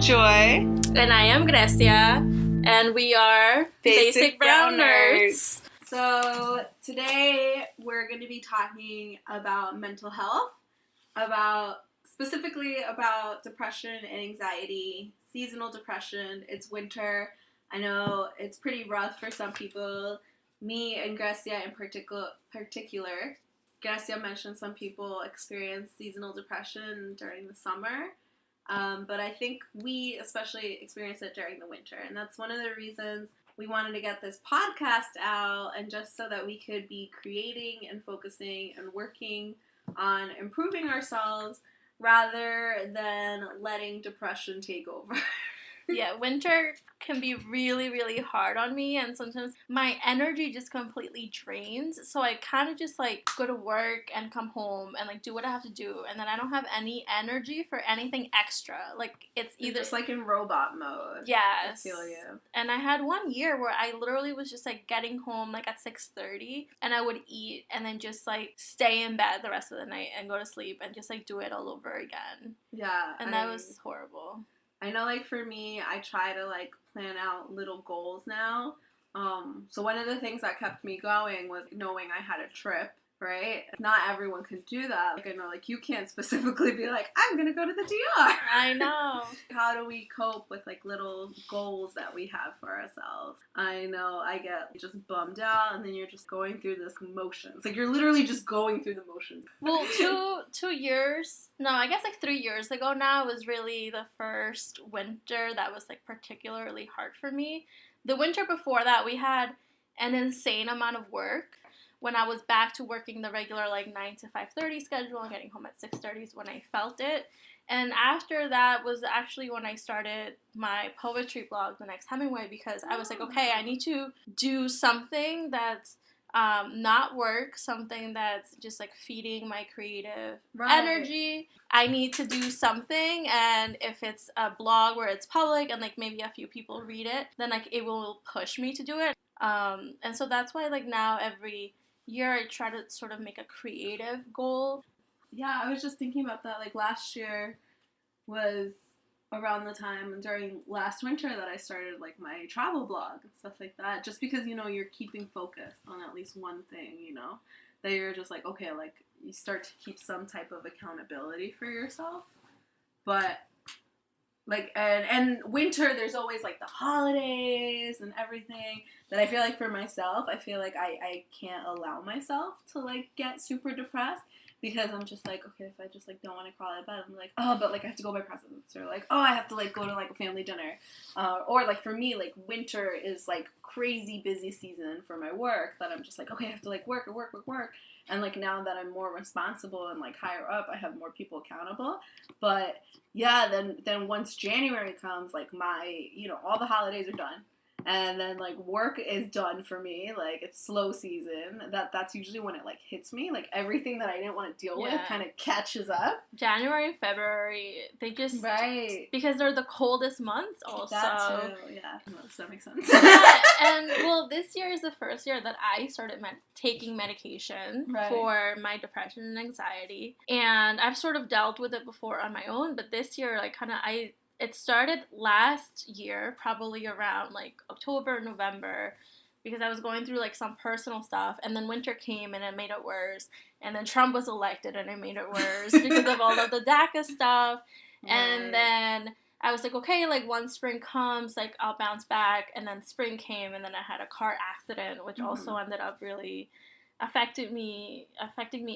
Joy. And I am Grecia. And we are Basic Brown Nerds. So today we're going to be talking about mental health, specifically about depression and anxiety, seasonal depression. It's winter. I know it's pretty rough for some people. Me and Grecia in particular. Grecia mentioned some people experience seasonal depression during the summer. But I think we especially experience it during the winter. And that's one of the reasons we wanted to get this podcast out, and just so that we could be creating and focusing and working on improving ourselves rather than letting depression take over. Yeah, winter can be really, really hard on me, and sometimes my energy just completely drains, so I kind of just, go to work and come home and, do what I have to do, and then I don't have any energy for anything extra. It's either... You're just, in robot mode. Yes. I feel you. And I had one year where I literally was just, getting home, at 6:30, and I would eat and then just, stay in bed the rest of the night and go to sleep and just, do it all over again. Yeah. And that was horrible. I know, for me, I try to, plan out little goals now. So one of the things that kept me going was knowing I had a trip, right? Not everyone can do that. I know, you can't specifically be I'm going to go to the DR. I know. How do we cope with, little goals that we have for ourselves? I know I get just bummed out, and then you're just going through this motions. You're literally just going through the motions. Well, 3 years ago now was really the first winter that was, particularly hard for me. The winter before that, we had an insane amount of work. When I was back to working the regular 9 to 5:30 schedule and getting home at 6:30 is when I felt it. And after that was actually when I started my poetry blog, The Next Hemingway, because I was okay, I need to do something that's not work, something that's just feeding my creative energy. I need to do something, and if it's a blog where it's public and maybe a few people read it, then it will push me to do it. And so that's why now every year I try to sort of make a creative goal. Yeah, I was just thinking about that. Last year was around the time during last winter that I started my travel blog and stuff like that. Just because, you're keeping focus on at least one thing, that you're just okay, you start to keep some type of accountability for yourself. But and winter, there's always the holidays and everything that I feel for myself, I feel I can't allow myself to get super depressed, because I'm just okay, if I just don't want to crawl out of bed, I'm but I have to go buy presents, or I have to go to a family dinner, or for me winter is crazy busy season for my work, that I'm just okay, I have to work, and now that I'm more responsible and higher up, I have more people accountable. But yeah, then once January comes, my all the holidays are done. And then, work is done for me. It's slow season. That's usually when it, hits me. Everything that I didn't want to deal with kind of catches up. January and February, they just... Right. Because they're the coldest months also. That too, yeah. Does that make sense? Yeah, and, this year is the first year that I started taking medication for my depression and anxiety. And I've sort of dealt with it before on my own, but this year, it started last year, probably around October, November, because I was going through some personal stuff, and then winter came and it made it worse, and then Trump was elected and it made it worse because of all of the DACA stuff, and then I was okay, once spring comes, I'll bounce back, and then spring came, and then I had a car accident, which also ended up really affecting me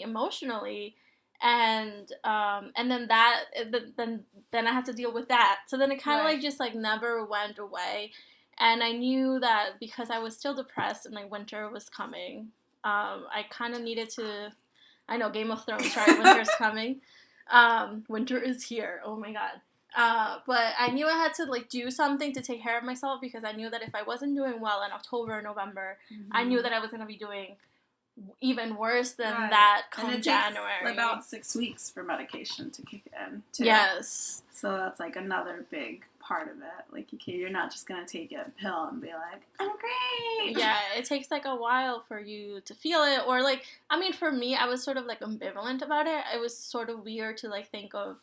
emotionally. And then then I had to deal with that. So then it kind of just never went away. And I knew that because I was still depressed and winter was coming, I kind of needed to. I know, Game of Thrones, right? Winter's coming. Winter is here. Oh my god. But I knew I had to do something to take care of myself, because I knew that if I wasn't doing well in October or November, I knew that I was going to be doing even worse than that come and it January. Takes about 6 weeks for medication to kick in, too. Yes. So that's another big part of it. You're not just gonna take a pill and be I'm great. Yeah, it takes a while for you to feel it, or for me, I was sort of ambivalent about it. It was sort of weird to think of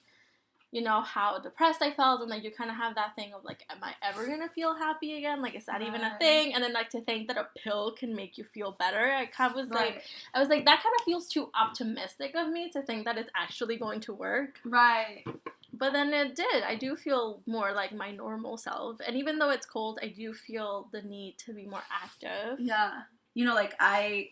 you know, how depressed I felt, and like you kind of have that thing of like, am I ever gonna feel happy again? Like, is that even a thing? And then like to think that a pill can make you feel better, I kind of was like, I was like, that kind of feels too optimistic of me to think that it's actually going to work. Right. But then it did. I do feel more like my normal self, and even though it's cold, I do feel the need to be more active. Yeah. You know, like I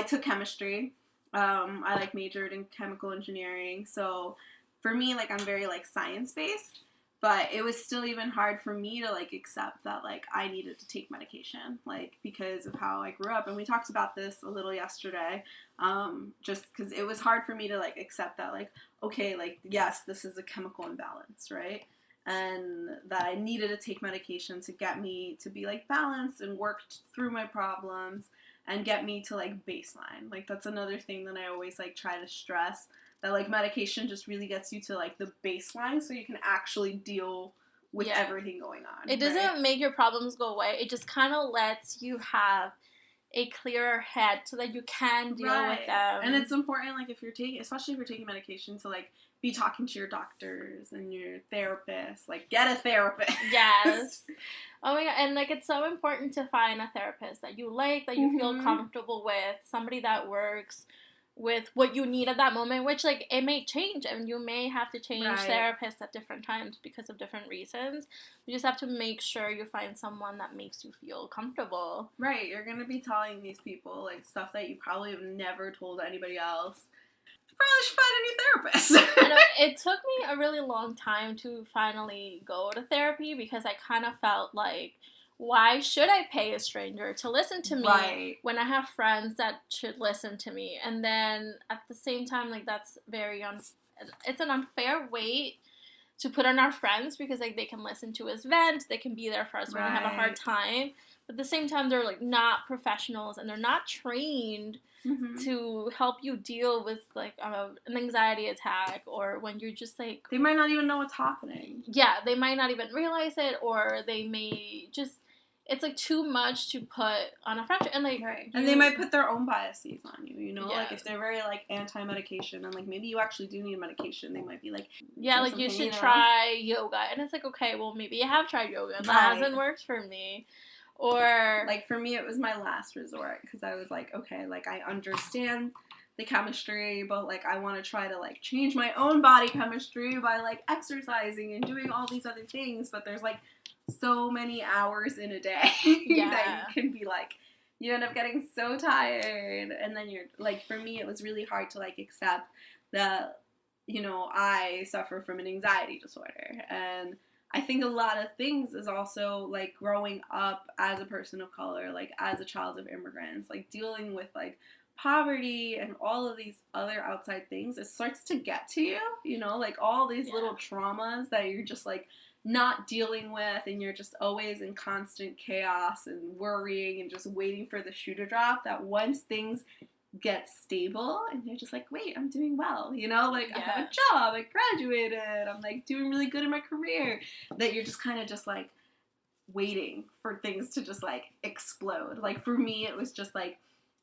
took chemistry. I like majored in chemical engineering, so for me, like, I'm very like science based, but it was still even hard for me to like accept that like I needed to take medication, like, because of how I grew up. And we talked about this a little yesterday, just because it was hard for me to like accept that, like, okay, like, yes, this is a chemical imbalance, right? And that I needed to take medication to get me to be like balanced and work through my problems and get me to like baseline. Like, that's another thing that I always like try to stress, that like medication just really gets you to like the baseline so you can actually deal with everything going on. It doesn't make your problems go away. It just kind of lets you have a clearer head so that you can deal with them. And it's important, like, if you're taking, especially if you're taking medication, to like be talking to your doctors and your therapist. Like, get a therapist. Yes. Oh my god, and like it's so important to find a therapist that you like, that you feel comfortable with, somebody that works with what you need at that moment, which like it may change, and you may have to change therapists at different times because of different reasons. You just have to make sure you find someone that makes you feel comfortable. Right, you're gonna be telling these people like stuff that you probably have never told anybody else. You probably should find a new therapist. And it took me a really long time to finally go to therapy, because I kind of felt like, why should I pay a stranger to listen to me when I have friends that should listen to me? And then at the same time, like, that's very it's an unfair weight to put on our friends, because like they can listen to us vent, they can be there for us when we have a hard time. But at the same time, they're like not professionals, and they're not trained to help you deal with like an anxiety attack, or when you're just like, they might not even know what's happening. Yeah, they might not even realize it, or they may just, it's like too much to put on a friendship, and like and they might put their own biases on you, you know, like if they're very like anti-medication and like maybe you actually do need medication, they might be like, like you should try yoga, and it's like, okay, well maybe you have tried yoga and that hasn't worked for me. Or like for me it was my last resort, because I was like, okay, like I understand the chemistry, but like I want to try to like change my own body chemistry by like exercising and doing all these other things, but there's like so many hours in a day that you can be like, you end up getting so tired, and then you're like, for me it was really hard to like accept that, you know, I suffer from an anxiety disorder. And I think a lot of things is also like growing up as a person of color, like as a child of immigrants, like dealing with like poverty and all of these other outside things. It starts to get to you, you know, like all these little traumas that you're just like not dealing with, and you're just always in constant chaos and worrying and just waiting for the shoe to drop, that once things get stable and you're just like, wait, I'm doing well, you know, like I have a job, I graduated, I'm like doing really good in my career, that you're just kind of just like waiting for things to just like explode. Like for me it was just like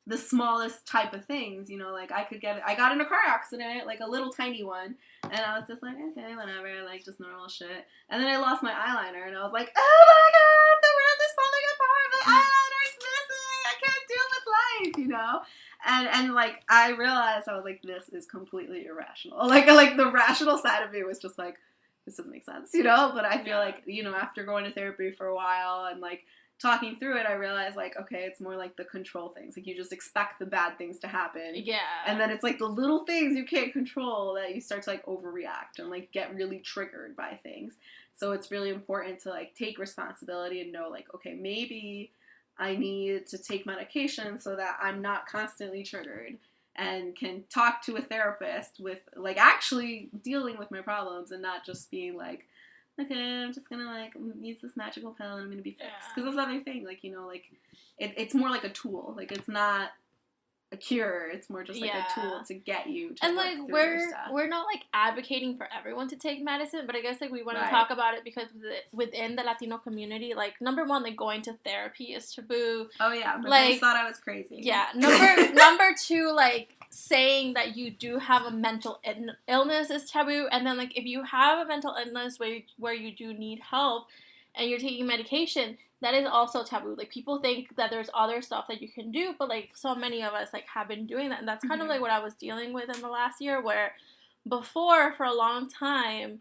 the smallest type of things, you know, like I got in a car accident, like a little tiny one, and I was just like, okay, whatever, like just normal shit. And then I lost my eyeliner, and I was like, oh my god, the world is falling apart, my eyeliner's missing, I can't deal with life, you know. And like I realized, I was like, this is completely irrational. Like the rational side of me was just like, this doesn't make sense, you know. But I feel like, you know, after going to therapy for a while and like talking through it, I realized like, okay, it's more like the control things. Like you just expect the bad things to happen. Yeah. And then it's like the little things you can't control that you start to like overreact and like get really triggered by things. So it's really important to like take responsibility and know like, okay, maybe I need to take medication so that I'm not constantly triggered and can talk to a therapist with like actually dealing with my problems, and not just being like, okay, I'm just gonna like use this magical pill and I'm gonna be fixed. Because that's the other thing, like, you know, like it's more like a tool. Like it's not a cure. It's more just like a tool to get you to and work like through your stuff. We're not like advocating for everyone to take medicine, but I guess like we want to talk about it because within the Latino community, like number one, like going to therapy is taboo. Oh yeah, my like, parents thought I was crazy. Yeah, number two, like saying that you do have a mental illness is taboo, and then like if you have a mental illness where you do need help and you're taking medication, that is also taboo. Like, people think that there's other stuff that you can do, but, like, so many of us, like, have been doing that. And that's kind of, like, what I was dealing with in the last year, where before, for a long time,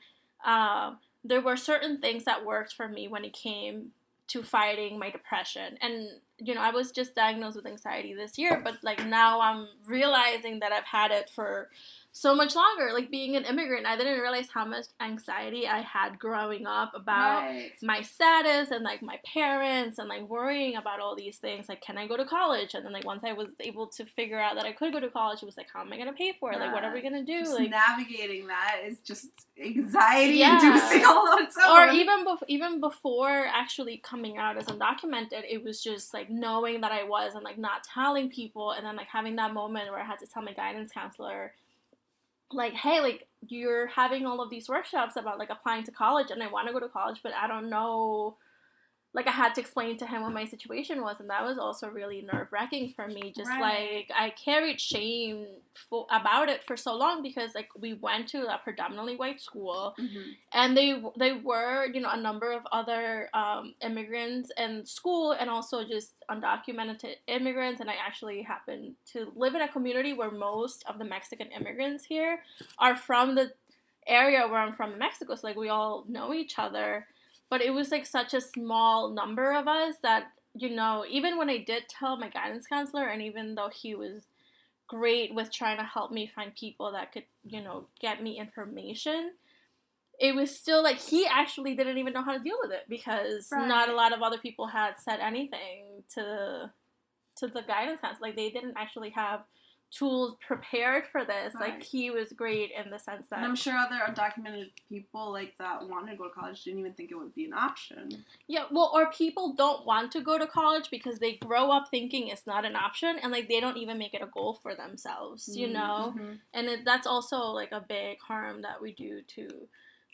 there were certain things that worked for me when it came to fighting my depression. And, you know, I was just diagnosed with anxiety this year, but, like, now I'm realizing that I've had it for so much longer. Like, being an immigrant, I didn't realize how much anxiety I had growing up about my status and, like, my parents and, like, worrying about all these things. Like, can I go to college? And then, like, once I was able to figure out that I could go to college, it was like, how am I going to pay for it? Like, what are we going to do? Just like, navigating that is just anxiety-inducing all on its own. Or even before actually coming out as undocumented, it was just, like, knowing that I was and, like, not telling people, and then, like, having that moment where I had to tell my guidance counselor, like, hey, like, you're having all of these workshops about, like, applying to college, and I want to go to college, but I don't know. Like, I had to explain to him what my situation was, and that was also really nerve-wracking for me. Just, like, I carried shame about it for so long because, like, we went to a predominantly white school, and they were, you know, a number of other immigrants in school, and also just undocumented immigrants, and I actually happen to live in a community where most of the Mexican immigrants here are from the area where I'm from in Mexico, so, like, we all know each other. But it was, like, such a small number of us that, you know, even when I did tell my guidance counselor, and even though he was great with trying to help me find people that could, you know, get me information, it was still, like, he actually didn't even know how to deal with it because not a lot of other people had said anything to the guidance counselor. Like, they didn't actually have tools prepared for this. Like, he was great in the sense that, and I'm sure other undocumented people, like, that wanted to go to college didn't even think it would be an option. Yeah, well, or people don't want to go to college because they grow up thinking it's not an option, and, like, they don't even make it a goal for themselves, you know? And that's also, like, a big harm that we do to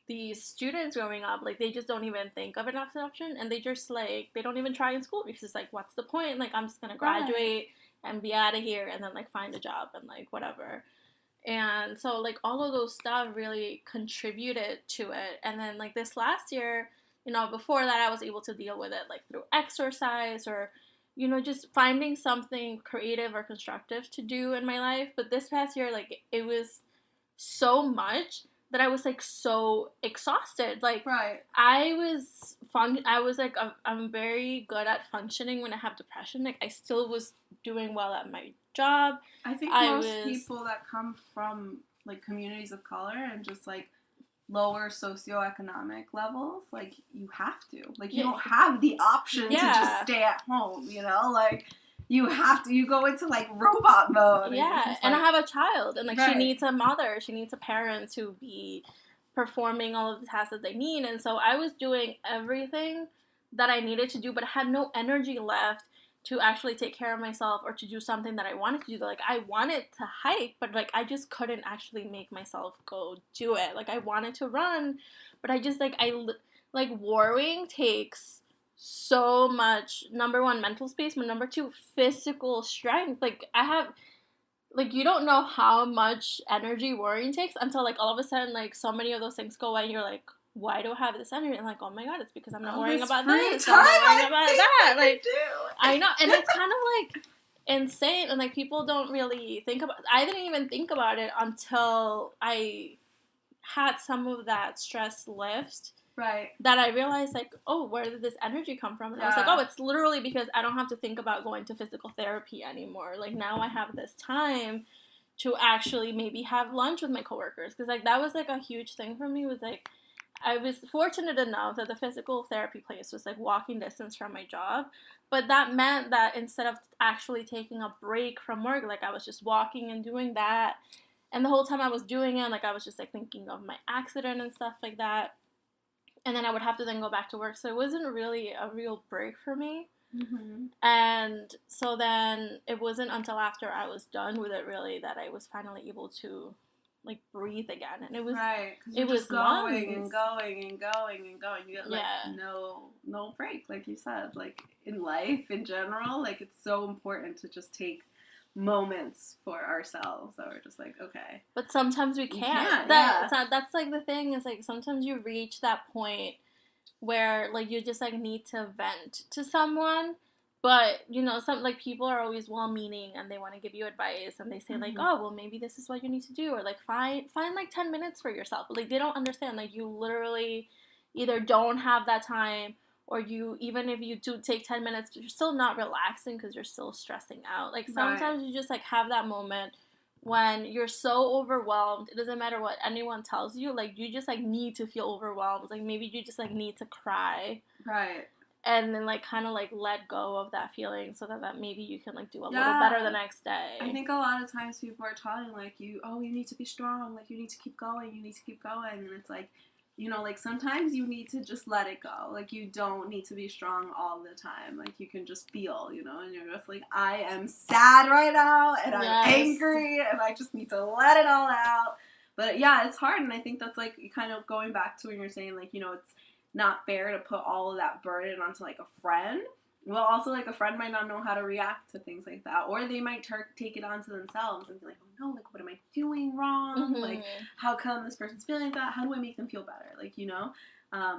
these students growing up. Like, they just don't even think of it as an option, and they just, like, they don't even try in school because it's like, what's the point? Like, I'm just gonna graduate and be out of here, and then, like, find a job and, like, whatever. And so, like, all of those stuff really contributed to it. And then, like, this last year, you know, before that, I was able to deal with it, like, through exercise or, you know, just finding something creative or constructive to do in my life. But this past year, like, it was so much that I was, like, so exhausted. Like, I was like, I'm very good at functioning when I have depression. Like, I still was doing well at my job. I think most people that come from, like, communities of color and just, like, lower socioeconomic levels, like, you have to. Like, you don't have the option to just stay at home, you know? Like, you have to, you go into, like, robot mode. Yeah, and I have a child, and, like, she needs a mother, she needs a parent to be performing all of the tasks that they need, and so I was doing everything that I needed to do, but I had no energy left to actually take care of myself or to do something that I wanted to do. Like, I wanted to hike, but, like, I just couldn't actually make myself go do it. Like, I wanted to run, but I just, like, worrying takes so much, number one, mental space, but number two, physical strength. Like, I have, like, you don't know how much energy worrying takes until, like, all of a sudden, like, so many of those things go away and you're like, why do I have this energy? And, like, oh my god, it's because I'm not worrying about this, I'm not worrying about that. Like, I know, and it's kind of, like, insane, and, like, people don't really think about, I didn't even think about it until I had some of that stress lift. That I realized, like, oh, where did this energy come from? And I was like, oh, it's literally because I don't have to think about going to physical therapy anymore. Like, now I have this time to actually maybe have lunch with my coworkers. Because, like, that was, like, a huge thing for me, was, like, I was fortunate enough that the physical therapy place was, like, walking distance from my job. But that meant that instead of actually taking a break from work, like, I was just walking and doing that. And the whole time I was doing it, like, I was just, like, thinking of my accident and stuff like that. And then I would have to then go back to work. So it wasn't really a real break for me. Mm-hmm. And so then it wasn't until after I was done with it really that I was finally able to like breathe again, and it was right. It was just going lungs. and going and going and going. You get like no break, like you said. Like in life in general, like it's so important to just take moments for ourselves that we're just like, okay. But sometimes we can't. That's like the thing is like sometimes you reach that point where like you just like need to vent to someone, but you know, some like people are always well-meaning and they want to give you advice and they say like, oh well, maybe this is what you need to do, or like find like 10 minutes for yourself, but like they don't understand like you literally either don't have that time, or you, even if you do take 10 minutes, you're still not relaxing because you're still stressing out. Like sometimes you just like have that moment when you're so overwhelmed, it doesn't matter what anyone tells you, like you just like need to feel overwhelmed, like maybe you just like need to cry, right, and then like kind of like let go of that feeling so that maybe you can like do a little better the next day. I think a lot of times people are telling like you need to be strong, like you need to keep going, and it's like, you know, like sometimes you need to just let it go. Like you don't need to be strong all the time. Like you can just feel, you know, and you're just like, I am sad right now and I'm angry and I just need to let it all out. But yeah, it's hard, and I think that's like kind of going back to when you're saying like, you know, it's not fair to put all of that burden onto like a friend. Well, also like a friend might not know how to react to things like that, or they might take it onto themselves and be like, oh no, like what am I doing wrong? Like how come this person's feeling like that? How do I make them feel better? Like, you know,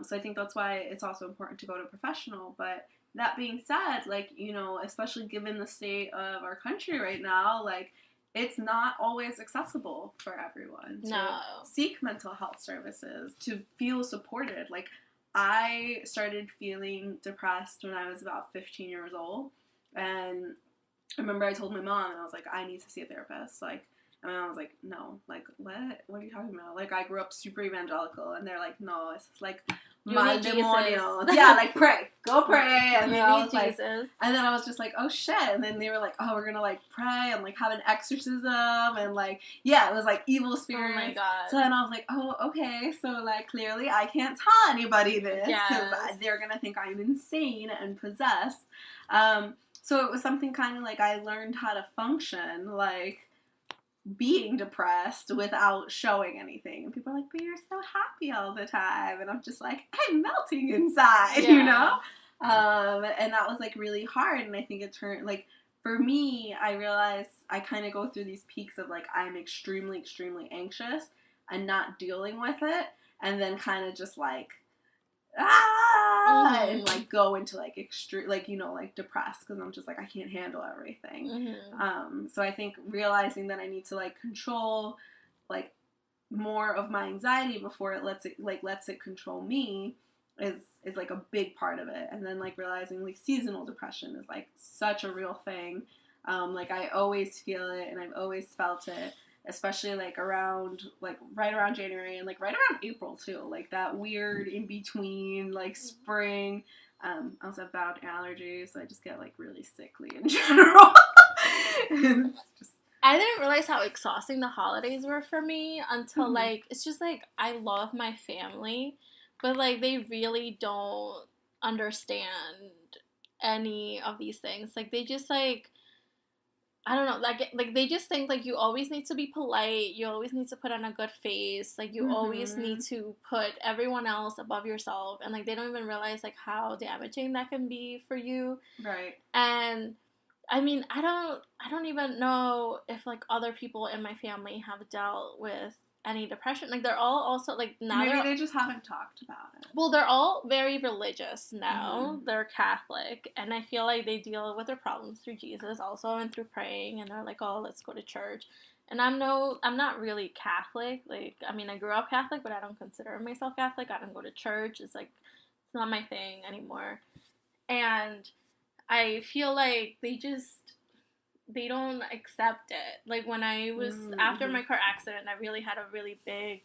so I think that's why it's also important to go to a professional. But that being said, like, you know, especially given the state of our country right now, like it's not always accessible for everyone to seek mental health services, to feel supported. Like I started feeling depressed when I was about 15 years old, and I remember I told my mom, and I was like, I need to see a therapist. Like, and my mom was like, no, like, what are you talking about? Like, I grew up super evangelical, and they're like, no, it's like my demonios. Yeah, like pray, go pray. And then I was like, and then I was just like, oh shit. And then they were like, oh, we're gonna like pray and like have an exorcism, and like, yeah, it was like evil spirits. Oh my god. So then I was like, oh, okay, so like clearly I can't tell anybody this because they're gonna think I'm insane and possessed. So it was something kind of like I learned how to function like being depressed without showing anything. And people are like, but you're so happy all the time. And I'm just like, I'm melting inside, you know? And that was like really hard. And I think it turned like, for me, I realized I kind of go through these peaks of like, I'm extremely, extremely anxious and not dealing with it. And then kind of just like, and like go into like extreme, like, you know, like depressed because I'm just like, I can't handle everything. So I think realizing that I need to like control like more of my anxiety before it lets it control me is like a big part of it. And then like realizing like seasonal depression is like such a real thing. Like I always feel it, and I've always felt it, especially like around like right around January and like right around April too, like that weird in between like spring. I also have bad allergies, so I just get like really sickly in general. I didn't realize how exhausting the holidays were for me until like it's just like I love my family, but like they really don't understand any of these things. Like they just like, I don't know, like they just think like you always need to be polite, you always need to put on a good face, like you always need to put everyone else above yourself, and like they don't even realize like how damaging that can be for you. Right. And I mean, I don't even know if like other people in my family have dealt with any depression. Like they're all also like now maybe they just haven't talked about it. Well, they're all very religious now. They're Catholic, and I feel like they deal with their problems through Jesus also and through praying, and they're like, oh, let's go to church. And I'm not really Catholic. Like, I mean, I grew up Catholic, but I don't consider myself Catholic. I don't go to church. It's like, it's not my thing anymore. And I feel like they don't accept it. Like when I was, after my car accident, I really had a really big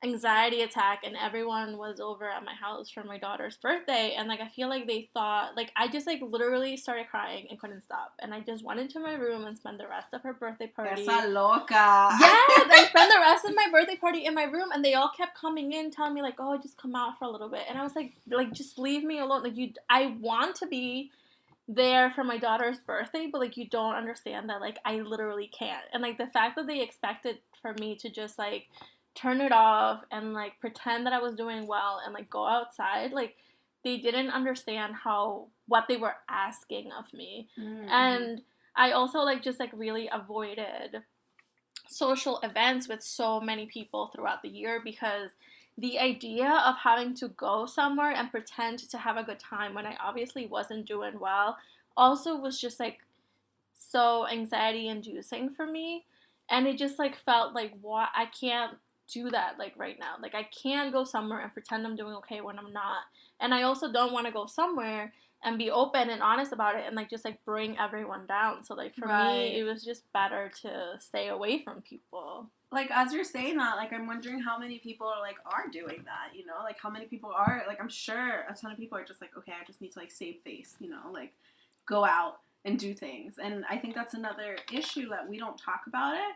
anxiety attack, and everyone was over at my house for my daughter's birthday, and like I feel like they thought, like I just like literally started crying and couldn't stop, and I just went into my room and spent the rest of her birthday party. Esa loca. Yeah, I spent the rest of my birthday party in my room, and they all kept coming in telling me like, oh, just come out for a little bit, and I was like just leave me alone. Like I want to be there for my daughter's birthday, but, like, you don't understand that, like, I literally can't. And, like, the fact that they expected for me to just, like, turn it off and, like, pretend that I was doing well and, like, go outside, like, they didn't understand what they were asking of me. Mm-hmm. And I also, like, just, like, really avoided social events with so many people throughout the year because the idea of having to go somewhere and pretend to have a good time when I obviously wasn't doing well also was just, like, so anxiety inducing for me. And it just, like, felt like, what, I can't do that, like, right now. Like, I can't go somewhere and pretend I'm doing okay when I'm not. And I also don't want to go somewhere and be open and honest about it and, like, just, like, bring everyone down. So, like, for me, it was just better to stay away from people. Like, as you're saying that, like, I'm wondering how many people are doing that, you know? Like, how many people are, like, I'm sure a ton of people are just like, okay, I just need to, like, save face, you know? Like, go out and do things. And I think that's another issue that we don't talk about it.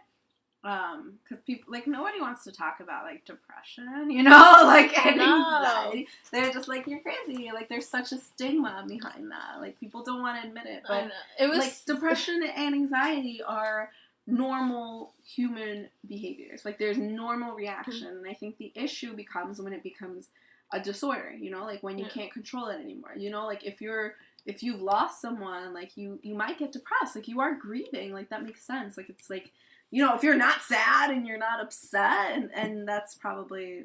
Because people, like, nobody wants to talk about, like, depression, you know, like, and anxiety. They're just like, you're crazy. Like, there's such a stigma behind that. Like, people don't want to admit it. But, it was, like, depression and anxiety are normal human behaviors. Like, there's normal reaction. And I think the issue becomes when it becomes a disorder, you know, like, when you can't control it anymore. You know, like, if you've lost someone, like, you might get depressed. Like, you are grieving. Like, that makes sense. Like, it's like, you know, if you're not sad and you're not upset, and that's probably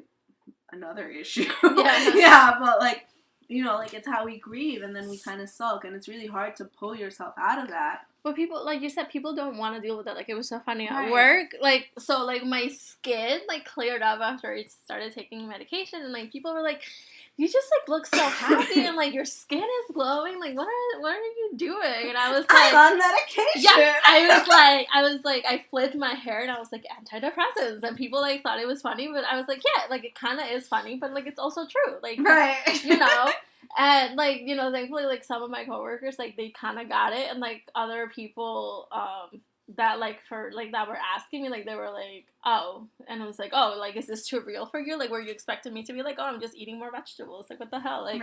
another issue. Yeah, but, like, you know, like, it's how we grieve, and then we kind of sulk, and it's really hard to pull yourself out of that. But people, like you said, people don't want to deal with it. Like, it was so funny at work. Like, so, like, my skin, like, cleared up after I started taking medication, and, like, people were like, you just, like, look so happy, and, like, your skin is glowing. Like, what are you doing? And I was like, I'm on medication. Yeah, I was like, I flipped my hair, and I was like, antidepressants. And people, like, thought it was funny, but I was like, yeah, like, it kind of is funny, but, like, it's also true. Like, you know? And, like, you know, thankfully, like, some of my coworkers, like, they kind of got it, and, like, other people, that, like, that were asking me, like, they were like, oh, and I was like, oh, like, is this too real for you? Like, were you expecting me to be like, oh, I'm just eating more vegetables? Like, what the hell? Like,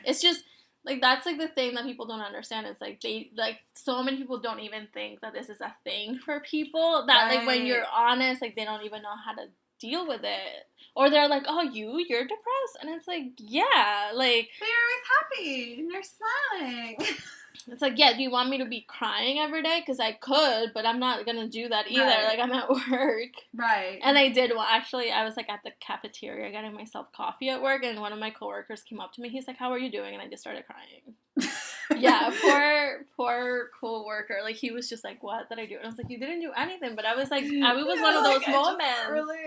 it's just, like, that's, like, the thing that people don't understand. It's, like, they, like, so many people don't even think that this is a thing for people, that, like, when you're honest, like, they don't even know how to deal with it. Or they're like, oh, you're depressed? And it's like, yeah, like... But you're always happy, and you're smiling. It's like, yeah, do you want me to be crying every day? Because I could, but I'm not going to do that either. Like, I'm at work. And I did, well, actually, I was, like, at the cafeteria getting myself coffee at work, and one of my coworkers came up to me. He's like, how are you doing? And I just started crying. Yeah, poor coworker. Like, he was just like, what did I do? And I was like, you didn't do anything. But I was like, it was one of those moments.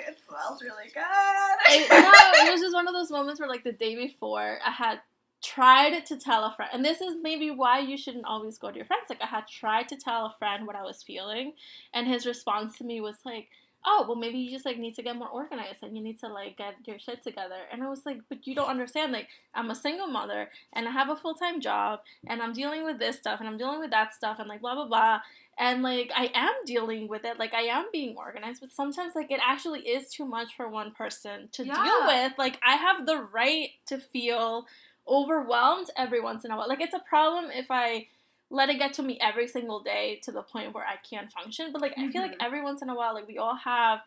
It smells really good. No, it was just one of those moments where, like, the day before, I had tried to tell a friend, and this is maybe why you shouldn't always go to your friends. Like, I had tried to tell a friend what I was feeling, and his response to me was like, oh, well, maybe you just, like, need to get more organized, and you need to, like, get your shit together. And I was like, but you don't understand, like, I'm a single mother, and I have a full-time job, and I'm dealing with this stuff, and I'm dealing with that stuff, and, like, blah, blah, blah. And, like, I am dealing with it. Like, I am being organized, but sometimes, like, it actually is too much for one person to deal with. Like, I have the right to feel overwhelmed every once in a while. Like, it's a problem if I let it get to me every single day to the point where I can't function. But, like, I feel like every once in a while, like, we all have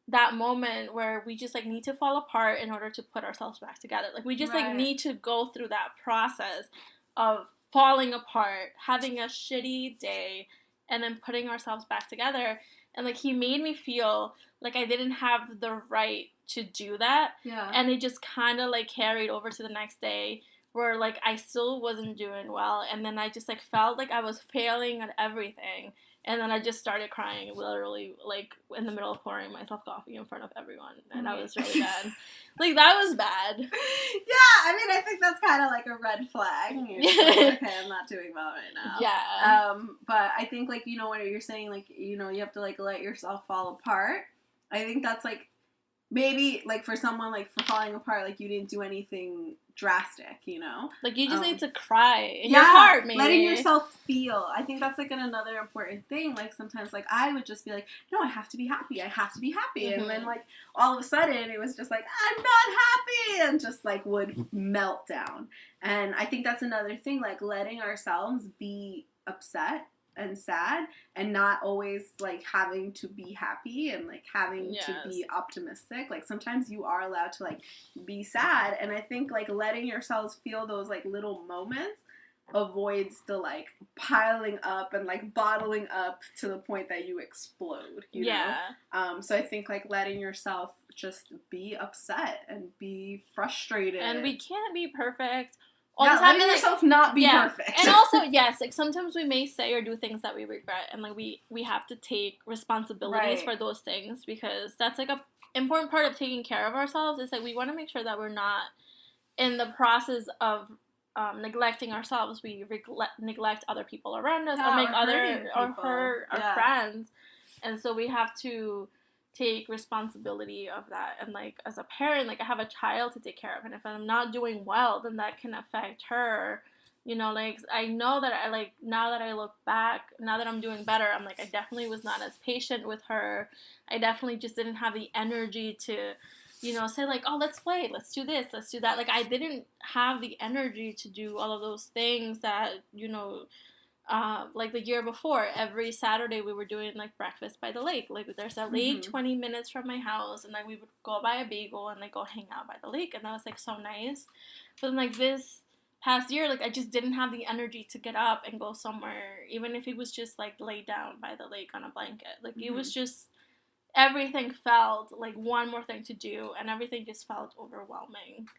that moment where we just, like, need to fall apart in order to put ourselves back together. Like, we just, like, need to go through that process of falling apart, having a shitty day, and then putting ourselves back together. And, like, he made me feel like I didn't have the right to do that. And it just kind of, like, carried over to the next day, where, like, I still wasn't doing well, and then I just, like, felt like I was failing at everything, and then I just started crying, literally, like, in the middle of pouring myself coffee in front of everyone, and that was really bad. Like, that was bad. Yeah, I mean, I think that's kind of, like, a red flag. You're like, okay, I'm not doing well right now. Yeah. But I think, like, you know, what you're saying, like, you know, you have to, like, let yourself fall apart. I think that's, like, maybe, like, for someone, like, for falling apart, like, you didn't do anything drastic, you know? Like, you just need to cry in your heart, maybe. Letting yourself feel. I think that's, like, another important thing. Like, sometimes, like, I would just be like, no, I have to be happy. I have to be happy. Mm-hmm. And then, like, all of a sudden, it was just like, I'm not happy! And just, like, would melt down. And I think that's another thing, like, letting ourselves be upset and sad, and not always, like, having to be happy and, like, having to be optimistic. Like, sometimes you are allowed to, like, be sad, and I think, like, letting yourselves feel those, like, little moments avoids the, like, piling up and, like, bottling up to the point that you explode, you know? So I think, like, letting yourself just be upset and be frustrated. And we can't be perfect. Letting yourself not be perfect. And also, yes, like, sometimes we may say or do things that we regret, and, like, we have to take responsibilities for those things, because that's, like, a important part of taking care of ourselves, is, like, we want to make sure that we're not in the process of neglecting ourselves, we neglect other people around us, or make hurt our friends, and so we have to take responsibility of that. And, like, as a parent, like, I have a child to take care of, and if I'm not doing well, then that can affect her, you know. Like, I know that I, like, now that I look back, now that I'm doing better, I'm like, I definitely was not as patient with her. I definitely just didn't have the energy to, you know, say, like, oh, let's play, let's do this, let's do that. Like, I didn't have the energy to do all of those things that, you know, like, the year before, every Saturday we were doing, like, breakfast by the lake. Like, there's a lake 20 minutes from my house, and then we would go buy a bagel and, like, go hang out by the lake, and that was, like, so nice. But then, like, this past year, like, I just didn't have the energy to get up and go somewhere, even if it was just, like, lay down by the lake on a blanket. Like, it was just, everything felt like one more thing to do, and everything just felt overwhelming.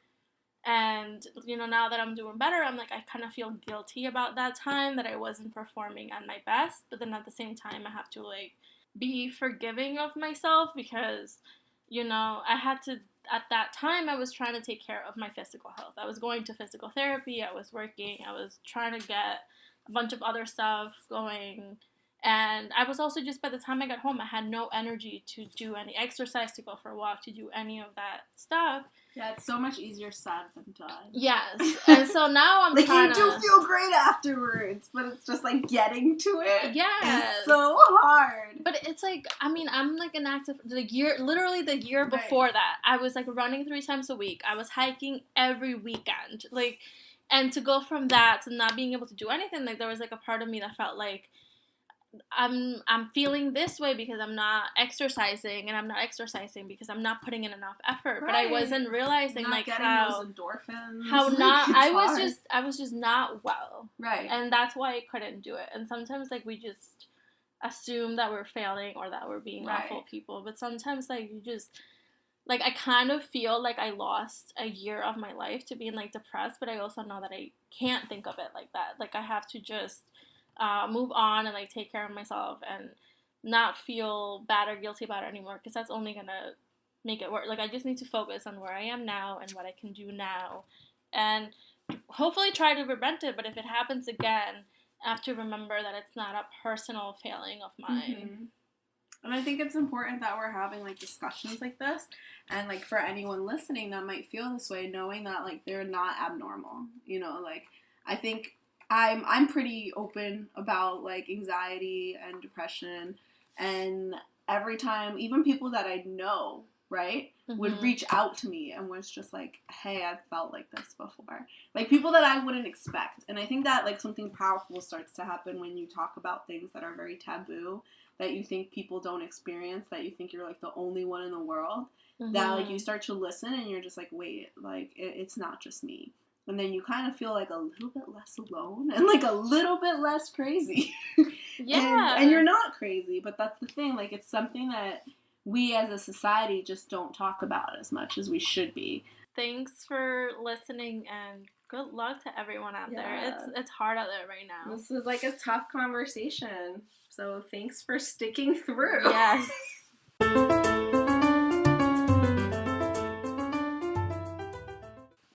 And, you know, now that I'm doing better, I'm like, I kind of feel guilty about that time that I wasn't performing at my best. But then at the same time, I have to, like, be forgiving of myself, because, you know, I had to, at that time, I was trying to take care of my physical health. I was going to physical therapy, I was working, I was trying to get a bunch of other stuff going. And I was also, just by the time I got home, I had no energy to do any exercise, to go for a walk, to do any of that stuff. Yeah, it's so much easier said than done. Yes. And so now I'm like, trying you do feel great afterwards, but it's just, like, getting to it. Yes. It's so hard. But it's, like, I mean, I'm, like, an active, literally the year before that, I was, like, running 3 times a week. I was hiking every weekend. Like, and to go from that to not being able to do anything, like, there was, like, a part of me that felt like, I'm feeling this way because I'm not exercising, and I'm not exercising because I'm not putting in enough effort. Right. But I wasn't realizing, not like, how those endorphins. How not I was just not well. Right. And that's why I couldn't do it. And sometimes, like, we just assume that we're failing or that we're being awful people. But sometimes, like, you just, like, I kind of feel like I lost a year of my life to being, like, depressed, but I also know that I can't think of it like that. Like, I have to just move on and, like, take care of myself and not feel bad or guilty about it anymore, because that's only gonna make it work. Like, I just need to focus on where I am now and what I can do now, and hopefully try to prevent it. But if it happens again, I have to remember that it's not a personal failing of mine. And I think it's important that we're having, like, discussions like this, and, like, for anyone listening that might feel this way, knowing that, like, they're not abnormal, you know. Like, I think I'm pretty open about, like, anxiety and depression, and every time, even people that I know, right, would reach out to me and was just like, hey, I've felt like this before. Like, people that I wouldn't expect. And I think that, like, something powerful starts to happen when you talk about things that are very taboo, that you think people don't experience, that you think you're, like, the only one in the world, that, like, you start to listen and you're just like, wait, like, it's not just me. And then you kind of feel, like, a little bit less alone and, like, a little bit less crazy. Yeah. And you're not crazy, but that's the thing. Like, it's something that we as a society just don't talk about as much as we should be. Thanks for listening, and good luck to everyone out there. It's hard out there right now. This is, like, a tough conversation. So thanks for sticking through. Yes.